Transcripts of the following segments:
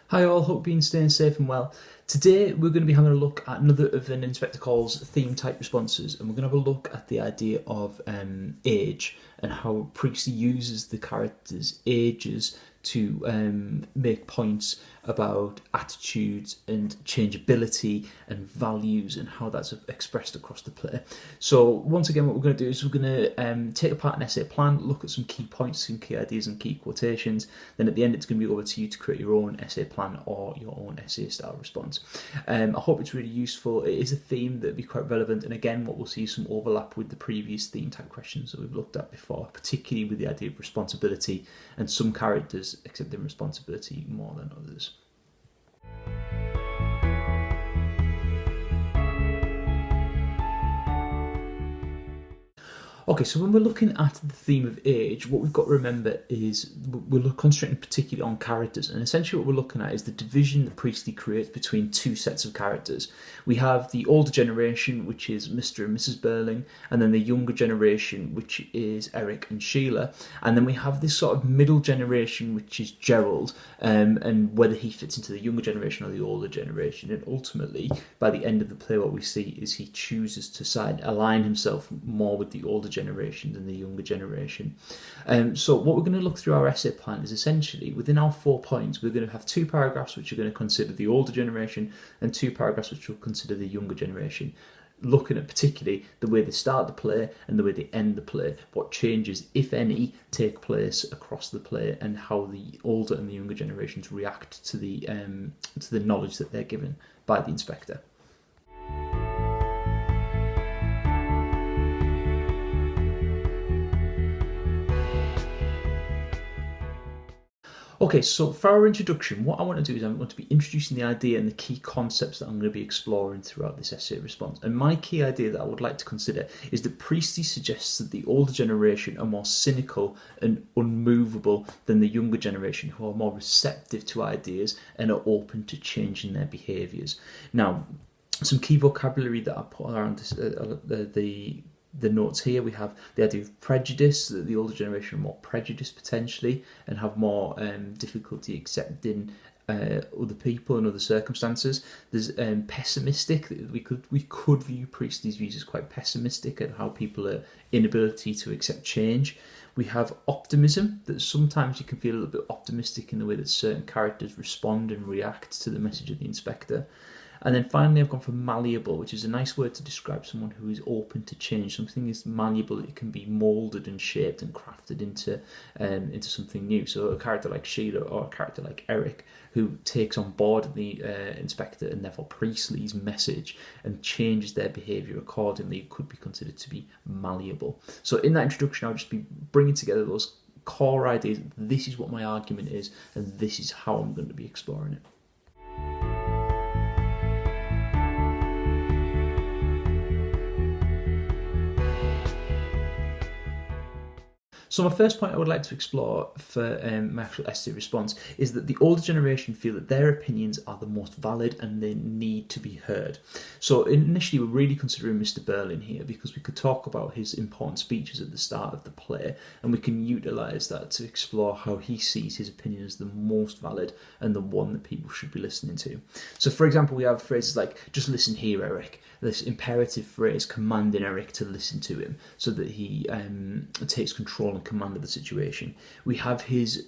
Hi all, hope you've been staying safe and well. Today we're going to be having a look at another of an Inspector Calls theme type responses, and we're going to have a look at the idea of age and how Priestley uses the characters' ages to make points about attitudes and changeability and values and how that's expressed across the play. So once again, what we're going to do is we're going to take apart an essay plan, look at some key points, some key ideas and key quotations. Then at the end it's going to be over to you to create your own essay plan or your own essay style response. I hope it's really useful. It is a theme that would be quite relevant, and again what we'll see is some overlap with the previous theme type questions that we've looked at before, particularly with the idea of responsibility and some characters accepting responsibility more than others. Okay, so when we're looking at the theme of age, what we've got to remember is we're concentrating particularly on characters, and essentially what we're looking at is the division that Priestley creates between two sets of characters. We have the older generation, which is Mr. and Mrs. Burling, and then the younger generation, which is Eric and Sheila, and then we have this sort of middle generation, which is Gerald, and whether he fits into the younger generation or the older generation. And ultimately, by the end of the play, what we see is he chooses to align himself more with the older generation than the younger generation. So what we're going to look through our essay plan is essentially within our 4 points we're going to have 2 paragraphs which are going to consider the older generation and 2 paragraphs which will consider the younger generation, looking at particularly the way they start the play and the way they end the play, what changes, if any, take place across the play, and how the older and the younger generations react to the knowledge that they're given by the inspector. Okay, so for our introduction, what I want to do is I want to be introducing the idea and the key concepts that I'm going to be exploring throughout this essay response. And my key idea that I would like to consider is that Priestley suggests that the older generation are more cynical and unmovable than the younger generation, who are more receptive to ideas and are open to changing their behaviours. Now, some key vocabulary that I put around this, the notes here, we have the idea of prejudice, that the older generation are more prejudiced potentially and have more difficulty accepting other people and other circumstances. There's pessimistic, that we could view Priestley's views as quite pessimistic and how people are inability to accept change. We have optimism, that sometimes you can feel a little bit optimistic in the way that certain characters respond and react to the message of the inspector. And then finally I've gone for malleable, which is a nice word to describe someone who is open to change. Something is malleable, it can be moulded and shaped and crafted into something new. So a character like Sheila or a character like Eric, who takes on board the inspector and therefore Priestley's message and changes their behaviour accordingly, could be considered to be malleable. So in that introduction I'll just be bringing together those core ideas. This is what my argument is, and this is how I'm going to be exploring it. So my first point I would like to explore for my actual essay response is that the older generation feel that their opinions are the most valid and they need to be heard. So initially we're really considering Mr. Berlin here because we could talk about his important speeches at the start of the play, and we can utilise that to explore how he sees his opinion as the most valid and the one that people should be listening to. So for example, we have phrases like, "Just listen here, Eric," this imperative phrase commanding Eric to listen to him so that he takes control and command of the situation. We have his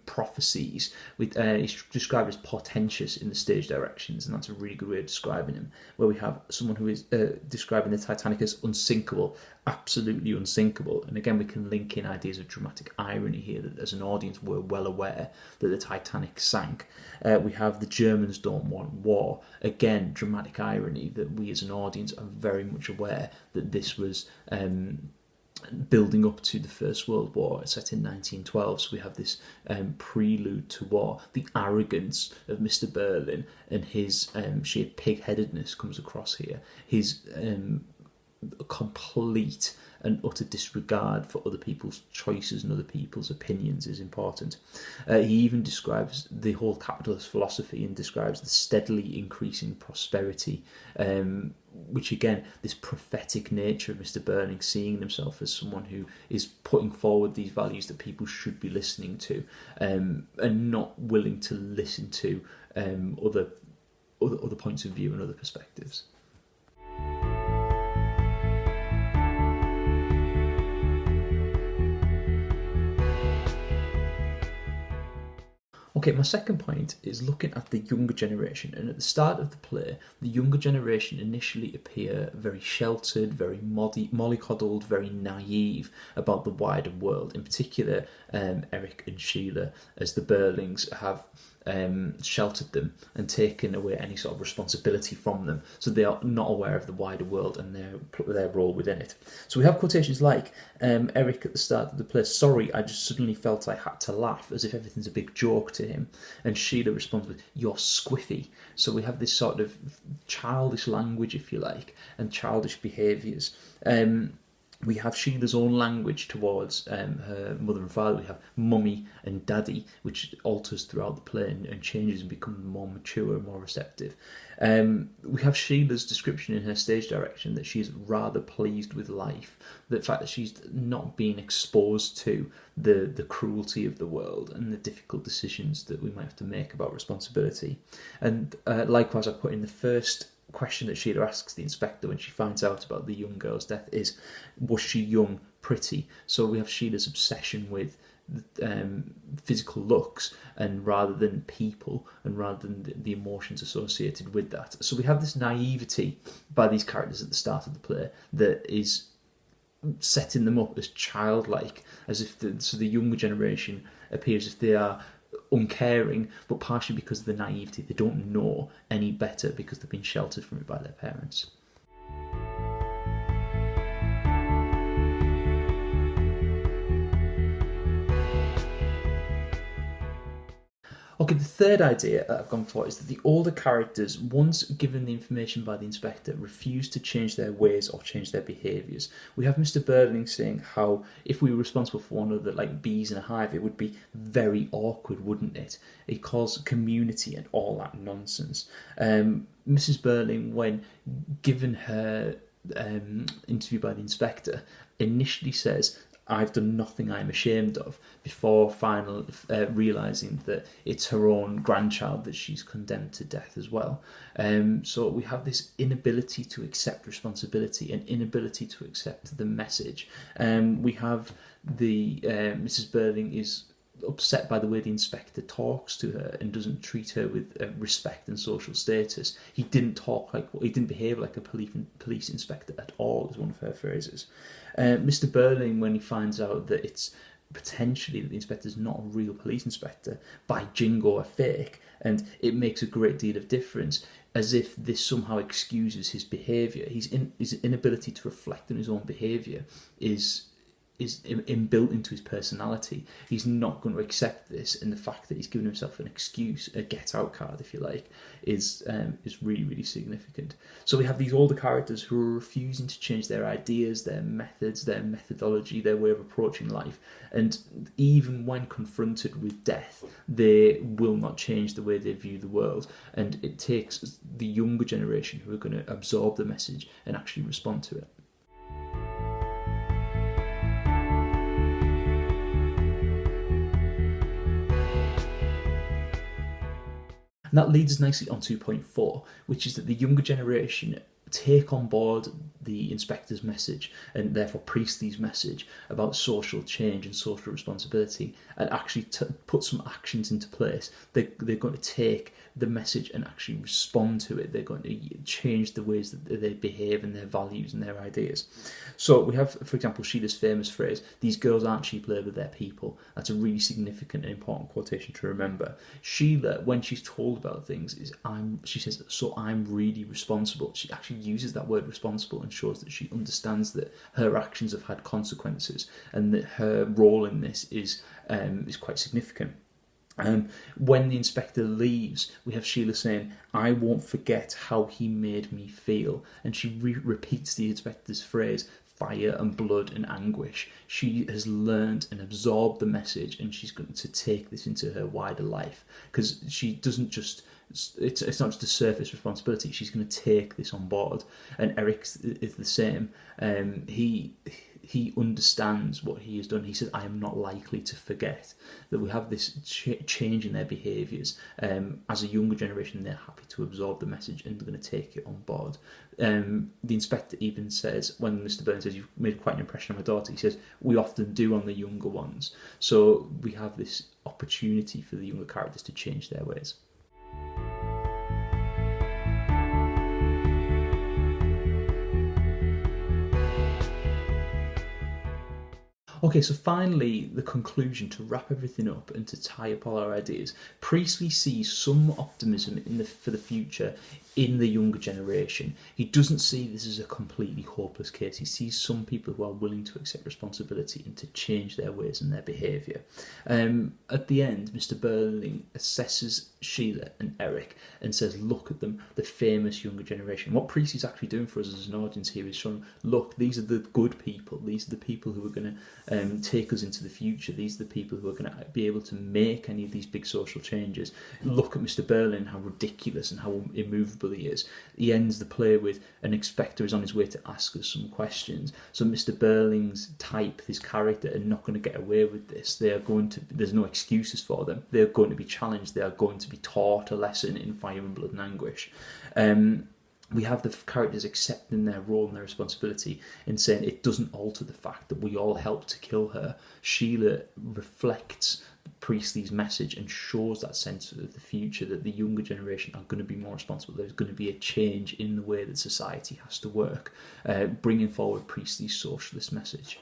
prophecies, he's described as portentous in the stage directions, and that's a really good way of describing him, where we have someone who is describing the Titanic as unsinkable, absolutely unsinkable. And again, we can link in ideas of dramatic irony here, that as an audience we're well aware that the Titanic sank. We have the Germans don't want war. Again, dramatic irony, that we as an audience are very much aware that this was building up to the First World War, set in 1912. So we have this prelude to war. The arrogance of Mr. Berlin and his sheer pig-headedness comes across here. His complete and utter disregard for other people's choices and other people's opinions is important. He even describes the whole capitalist philosophy and describes the steadily increasing prosperity which again, this prophetic nature of Mr. Burling, seeing himself as someone who is putting forward these values that people should be listening to, and not willing to listen to other points of view and other perspectives. Okay, my second point is looking at the younger generation. And at the start of the play, the younger generation initially appear very sheltered, very mollycoddled, very naive about the wider world. In particular, Eric and Sheila, as the Burlings have sheltered them and taken away any sort of responsibility from them, so they are not aware of the wider world and their role within it. So we have quotations like Eric at the start of the play, "Sorry, I just suddenly felt I had to laugh," as if everything's a big joke to him, and Sheila responds with, "You're squiffy." So we have this sort of childish language, if you like, and childish behaviours. We have Sheila's own language towards her mother and father. We have mummy and daddy, which alters throughout the play and changes and becomes more mature and more receptive. We have Sheila's description in her stage direction that she's rather pleased with life. The fact that she's not being exposed to the cruelty of the world and the difficult decisions that we might have to make about responsibility. And likewise, I put in the first question that Sheila asks the inspector when she finds out about the young girl's death is, was she young, pretty? So we have Sheila's obsession with physical looks, and rather than people, and rather than the emotions associated with that. So we have this naivety by these characters at the start of the play that is setting them up as childlike, as if the younger generation appears as if they are uncaring, but partially because of the naivety. They don't know any better because they've been sheltered from it by their parents. Okay, the third idea that I've gone for is that the older characters, once given the information by the inspector, refuse to change their ways or change their behaviours. We have Mr. Burling saying how if we were responsible for one another like bees in a hive, it would be very awkward, wouldn't it? It calls community and all that nonsense. Mrs. Burling, when given her interview by the inspector, initially says, "I've done nothing I'm ashamed of," before finally realising that it's her own grandchild that she's condemned to death as well. So we have this inability to accept responsibility and inability to accept the message. We have the Mrs. Burling is upset by the way the inspector talks to her and doesn't treat her with respect and social status. He didn't behave like a police inspector at all, is one of her phrases. Mr. Burling, when he finds out that it's potentially that the inspector's not a real police inspector, by jingo a fake, and it makes a great deal of difference, as if this somehow excuses his behaviour. His inability to reflect on his own behaviour is inbuilt into his personality. He's not going to accept this, and the fact that he's given himself an excuse, a get-out card, if you like, is really, really significant. So we have these older characters who are refusing to change their ideas, their methods, their methodology, their way of approaching life, and even when confronted with death, they will not change the way they view the world. And it takes the younger generation who are going to absorb the message and actually respond to it. And that leads us nicely on to point 4, which is that the younger generation take on board the inspector's message, and therefore Priestley's message about social change and social responsibility, and actually put some actions into place. They're going to take the message and actually respond to it. They're going to change the ways that they behave and their values and their ideas. So we have, for example, Sheila's famous phrase, "These girls aren't cheap labour, they're people." That's a really significant and important quotation to remember. Sheila, when she's told about things, she says, "So I'm really responsible." She actually uses that word responsible and shows that she understands that her actions have had consequences and that her role in this is quite significant. When the inspector leaves, we have Sheila saying, "I won't forget how he made me feel," and she repeats the inspector's phrase fire and blood and anguish. She has learned and absorbed the message, and she's going to take this into her wider life, because she doesn't just, it's not just a surface responsibility. She's going to take this on board. And Eric is the same. He understands what he has done. He says, I am not likely to forget. That we have this change in their behaviours. As a younger generation, they're happy to absorb the message and they're going to take it on board. The inspector even says, when Mr. Burns says, you've made quite an impression on my daughter, he says, we often do on the younger ones. So we have this opportunity for the younger characters to change their ways. Okay, so finally, the conclusion, to wrap everything up and to tie up all our ideas. Priestley sees some optimism for the future in the younger generation. He doesn't see this as a completely hopeless case. He sees some people who are willing to accept responsibility and to change their ways and their behaviour. At the end, Mr. Burling assesses Sheila and Eric and says, look at them, the famous younger generation. What Priestley's actually doing for us as an audience here is showing, look, these are the good people. These are the people who are going to take us into the future. These are the people who are going to be able to make any of these big social changes. Look at Mr. Burling, how ridiculous and how immovable he is. He ends the play with, an inspector is on his way to ask us some questions. So Mr. Burling's type, his character, are not going to get away with this. They are going to, there's no excuses for them. They're going to be challenged. They are going to be taught a lesson in fire and blood and anguish. We have the characters accepting their role and their responsibility and saying it doesn't alter the fact that we all helped to kill her. Sheila reflects Priestley's message and shows that sense of the future, that the younger generation are going to be more responsible. There's going to be a change in the way that society has to work, bringing forward Priestley's socialist message.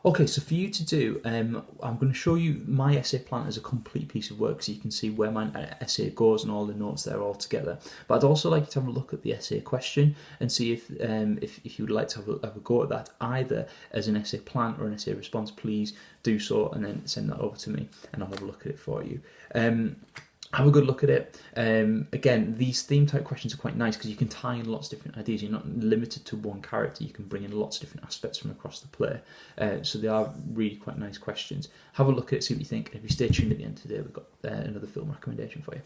Okay, so for you to do, I'm going to show you my essay plan as a complete piece of work so you can see where my essay goes and all the notes there all together. But I'd also like you to have a look at the essay question and see if you'd like to have a go at that, either as an essay plan or an essay response. Please do so and then send that over to me and I'll have a look at it for you. Have a good look at it. Again, these theme type questions are quite nice because you can tie in lots of different ideas. You're not limited to one character. You can bring in lots of different aspects from across the play. So they are really quite nice questions. Have a look at it, see what you think. And if you stay tuned at the end today, we've got another film recommendation for you.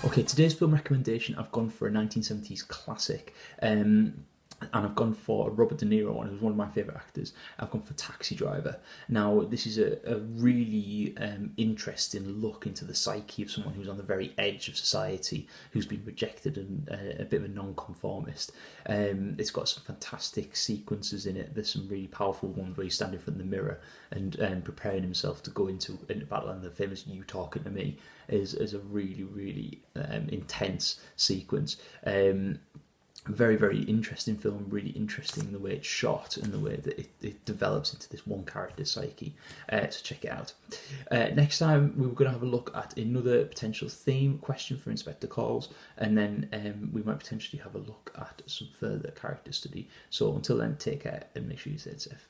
Okay, today's film recommendation, I've gone for a 1970s classic, and I've gone for a Robert De Niro one, who's one of my favourite actors. I've gone for Taxi Driver. Now, this is a really interesting look into the psyche of someone who's on the very edge of society, who's been rejected and a bit of a non-conformist. It's got some fantastic sequences in it. There's some really powerful ones where he's standing in front of the mirror and preparing himself to go into battle, and the famous "You Talking to Me" is a really, really intense sequence. Very, very interesting film, really interesting in the way it's shot and the way that it develops into this one character's psyche. So check it out. Next time we were going to have a look at another potential theme question for Inspector Calls, and then we might potentially have a look at some further character study. So until then, take care and make sure you stay safe.